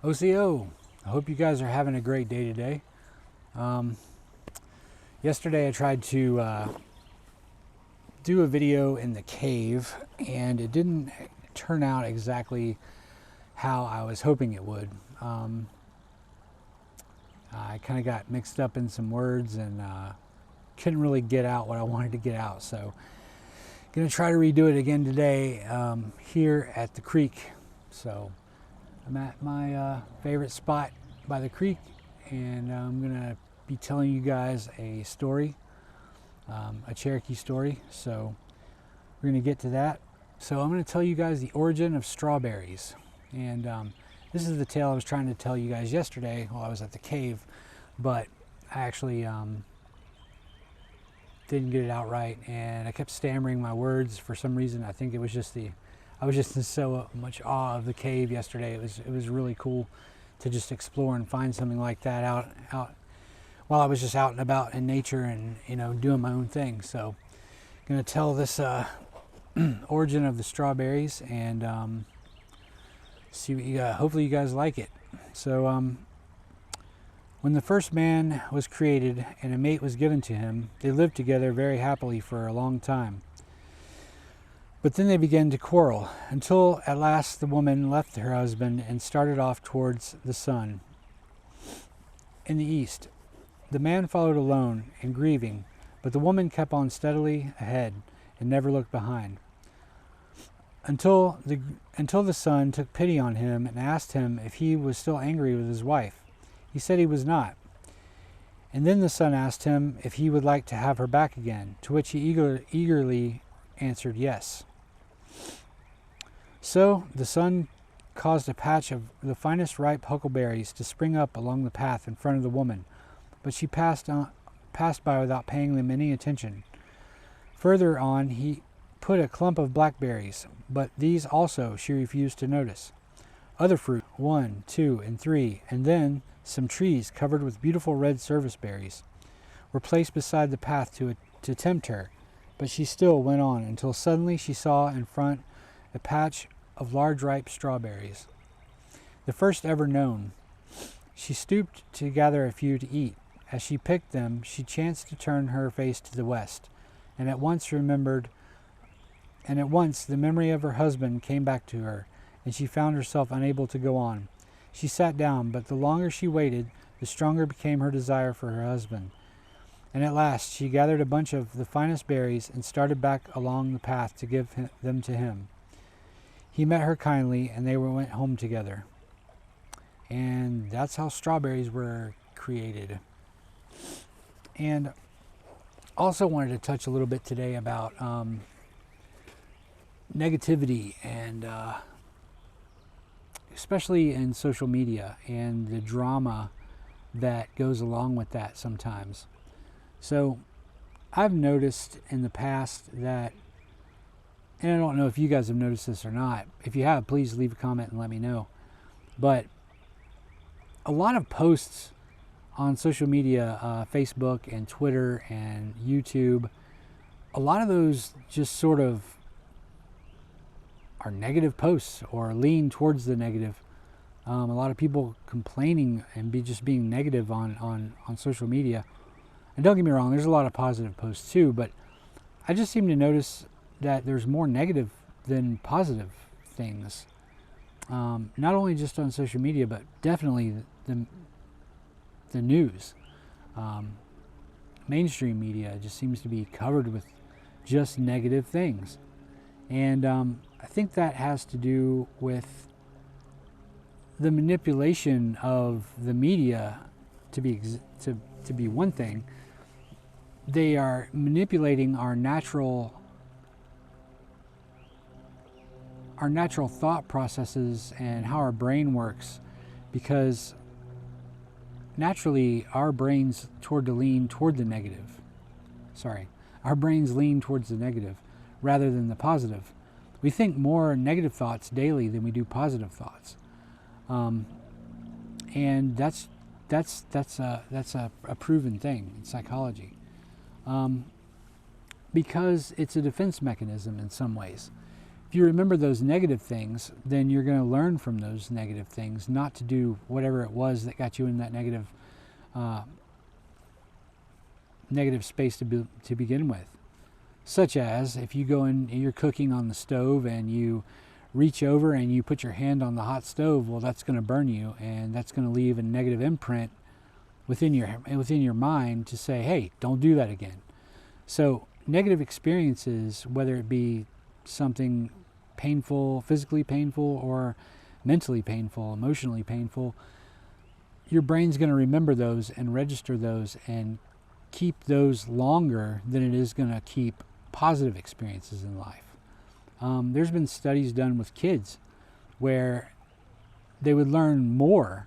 OCO, I hope you guys are having a great day today. Yesterday I tried to do a video in the cave and it didn't turn out exactly how I was hoping it would. I kind of got mixed up in some words and couldn't really get out what I wanted to get out. So I'm going to try to redo it again today here at the creek. So I'm at my favorite spot by the creek, and I'm going to be telling you guys a story, a Cherokee story. So we're going to get to that. So I'm going to tell you guys the origin of strawberries. And this is the tale I was trying to tell you guys yesterday while I was at the cave, but I actually didn't get it out right, and I kept stammering my words for some reason. I think it was just I was just in so much awe of the cave yesterday. It was really cool to just explore and find something like that out while I was just out and about in nature and, you know, doing my own thing. So I'm going to tell this origin of the strawberries and see what you got. Hopefully you guys like it. So when the first man was created and a mate was given to him, they lived together very happily for a long time. But then they began to quarrel, until at last the woman left her husband and started off towards the sun in the east. The man followed alone and grieving, but the woman kept on steadily ahead and never looked behind. Until the son took pity on him and asked him if he was still angry with his wife. He said he was not. And then the son asked him if he would like to have her back again, to which he eagerly answered yes. So the son caused a patch of the finest ripe huckleberries to spring up along the path in front of the woman, but she passed by without paying them any attention. Further on he put a clump of blackberries, but these also she refused to notice. Other fruit, 1, 2, and 3, and then some trees covered with beautiful red service berries, were placed beside the path to tempt her, but she still went on until suddenly she saw in front a patch of large ripe strawberries, the first ever known. She stooped to gather a few to eat. As she picked them, she chanced to turn her face to the west, and at once the memory of her husband came back to her, and she found herself unable to go on. She sat down, but the longer she waited, the stronger became her desire for her husband. And at last she gathered a bunch of the finest berries and started back along the path to give them to him. He met her kindly, and they went home together. And that's how strawberries were created. And also wanted to touch a little bit today about negativity, and especially in social media and the drama that goes along with that sometimes. So I've noticed in the past that, and I don't know if you guys have noticed this or not. If you have, please leave a comment and let me know. But a lot of posts on social media, Facebook and Twitter and YouTube, a lot of those just sort of are negative posts or lean towards the negative. A lot of people complaining and just being negative on social media. And don't get me wrong, there's a lot of positive posts too, but I just seem to notice that there's more negative than positive things. Not only just on social media, but definitely the news. Mainstream media just seems to be covered with just negative things. And I think that has to do with the manipulation of the media to be one thing. They are manipulating our natural thought processes and how our brain works, because naturally our brains lean towards the negative rather than the positive. We think more negative thoughts daily than we do positive thoughts, and that's a proven thing in psychology, because it's a defense mechanism in some ways. if you remember those negative things, then you're going to learn from those negative things not to do whatever it was that got you in that negative space to begin with. Such as if you go in, you're cooking on the stove and you reach over and you put your hand on the hot stove, well, that's going to burn you, and that's going to leave a negative imprint within your mind to say, hey, don't do that again. So negative experiences, whether it be something painful, physically painful, or mentally painful, emotionally painful, your brain's going to remember those and register those and keep those longer than it is going to keep positive experiences in life. There's been studies done with kids where they would learn more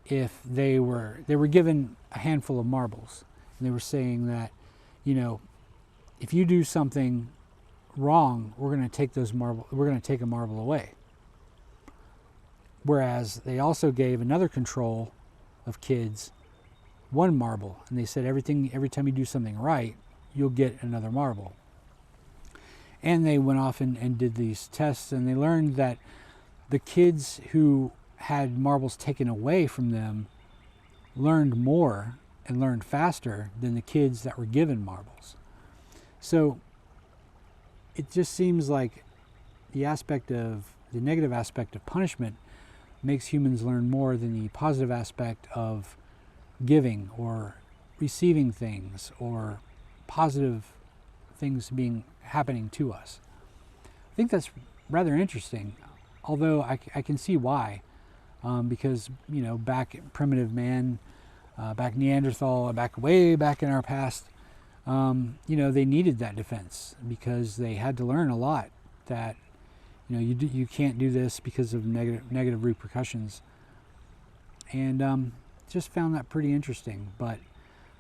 if they were given a handful of marbles, and they were saying that, if you do something wrong, we're going to take a marble away. Whereas they also gave another control of kids one marble, and they said every time you do something right, you'll get another marble. And they went off and did these tests, and they learned that the kids who had marbles taken away from them learned more and learned faster than the kids that were given marbles. So it just seems like the negative aspect of punishment makes humans learn more than the positive aspect of giving or receiving things or positive things happening to us. I think that's rather interesting, although I can see why, because back primitive man, back Neanderthal, way back in our past, they needed that defense because they had to learn a lot that you can't do this because of negative repercussions, and just found that pretty interesting. But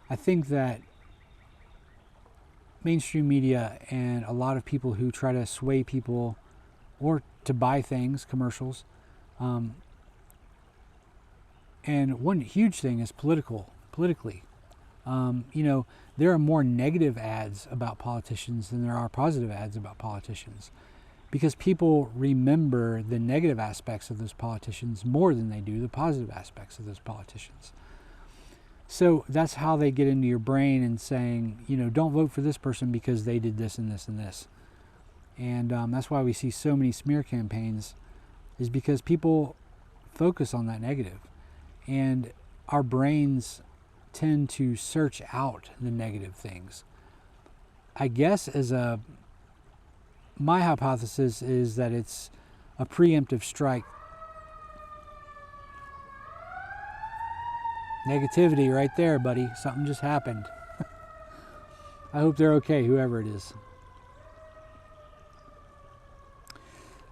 I think that mainstream media and a lot of people who try to sway people or to buy things, commercials, and one huge thing is politically. There are more negative ads about politicians than there are positive ads about politicians, because people remember the negative aspects of those politicians more than they do the positive aspects of those politicians. So that's how they get into your brain and saying, don't vote for this person because they did this and this and this. And that's why we see so many smear campaigns, is because people focus on that negative. And our brains tend to search out the negative things. I guess my hypothesis is that it's a preemptive strike. Negativity right there, buddy. Something just happened. I hope they're okay, whoever it is.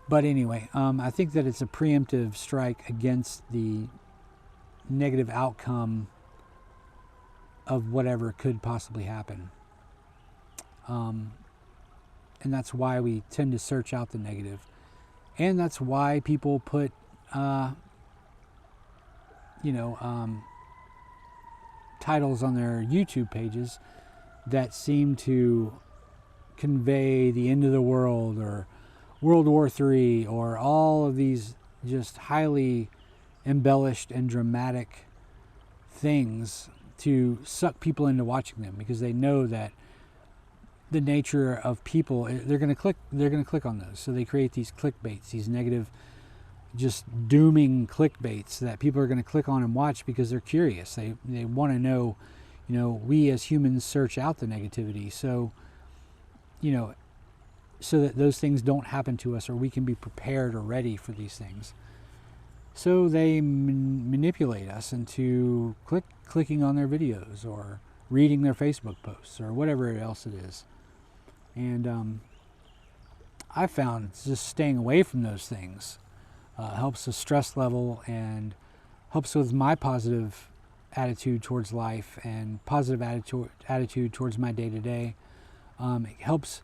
But anyway, I think that it's a preemptive strike against the negative outcome of whatever could possibly happen. And that's why we tend to search out the negative. And that's why people put, titles on their YouTube pages that seem to convey the end of the world or World War III or all of these just highly embellished and dramatic things to suck people into watching them, because they know that the nature of people, they're going to click on those. So they create these clickbaits, these negative, just dooming clickbaits that people are going to click on and watch because they're curious. They want to know, we as humans search out the negativity. So, so that those things don't happen to us, or we can be prepared or ready for these things. So they manipulate us into clicking on their videos or reading their Facebook posts or whatever else it is. And I found just staying away from those things helps the stress level and helps with my positive attitude towards life and positive attitude towards my day-to-day. It helps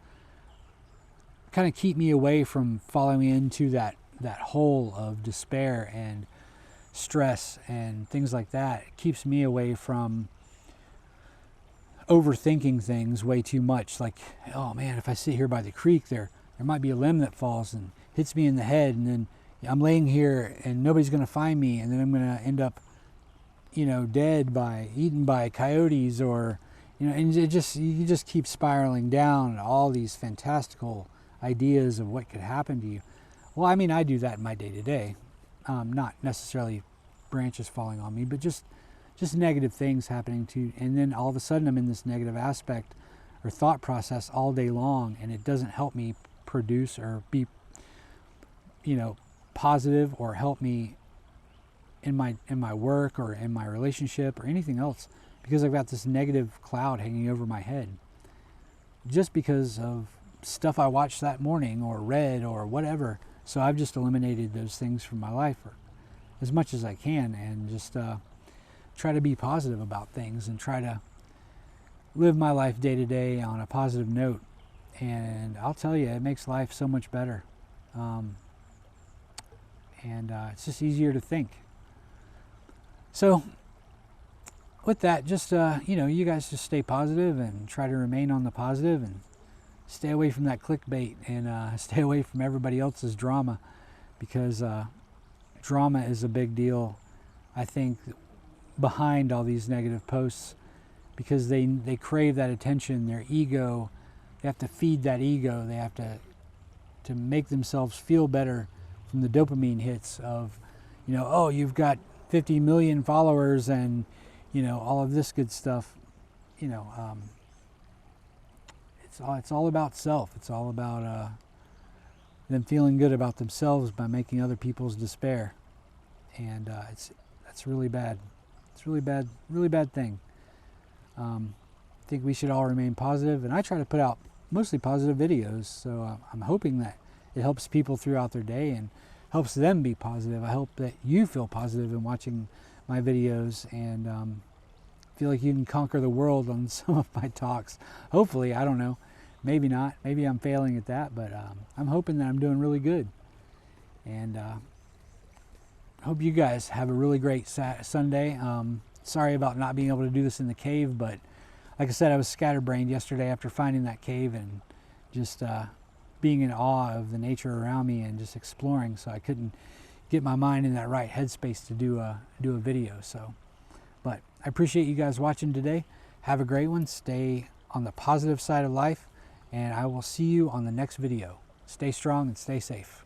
kind of keep me away from falling into that hole of despair and stress and things like that. It keeps me away from overthinking things way too much. Like, oh man, if I sit here by the creek, they're there might be a limb that falls and hits me in the head, and then I'm laying here and nobody's going to find me, and then I'm going to end up, dead eaten by coyotes, or, and you just keep spiraling down all these fantastical ideas of what could happen to you. Well, I mean, I do that in my day-to-day, not necessarily branches falling on me, but just negative things happening to, and then all of a sudden I'm in this negative aspect or thought process all day long, and it doesn't help me produce or be, positive, or help me in my work or in my relationship or anything else, because I've got this negative cloud hanging over my head just because of stuff I watched that morning or read or whatever. So I've just eliminated those things from my life as much as I can, and just try to be positive about things and try to live my life day to day on a positive note. And I'll tell you, it makes life so much better. And it's just easier to think. So with that, just, you guys just stay positive and try to remain on the positive, and stay away from that clickbait, and stay away from everybody else's drama, because drama is a big deal, I think, behind all these negative posts, because they crave that attention, their ego. They have to feed that ego. They have to make themselves feel better from the dopamine hits of, oh, you've got 50 million followers and, all of this good stuff. It's all about self. It's all about them feeling good about themselves by making other people's despair. And that's really bad. It's really bad thing. I think we should all remain positive, and I try to put out mostly positive videos, so I'm hoping that it helps people throughout their day and helps them be positive. I hope that you feel positive in watching my videos, and feel like you can conquer the world on some of my talks. Hopefully, I don't know. Maybe not. Maybe I'm failing at that, but I'm hoping that I'm doing really good. And hope you guys have a really great Sunday. Sorry about not being able to do this in the cave, but like I said, I was scatterbrained yesterday after finding that cave, and just being in awe of the nature around me and just exploring, so I couldn't get my mind in that right headspace to do a video. So, but I appreciate you guys watching today. Have a great one. Stay on the positive side of life, and I will see you on the next video. Stay strong and stay safe.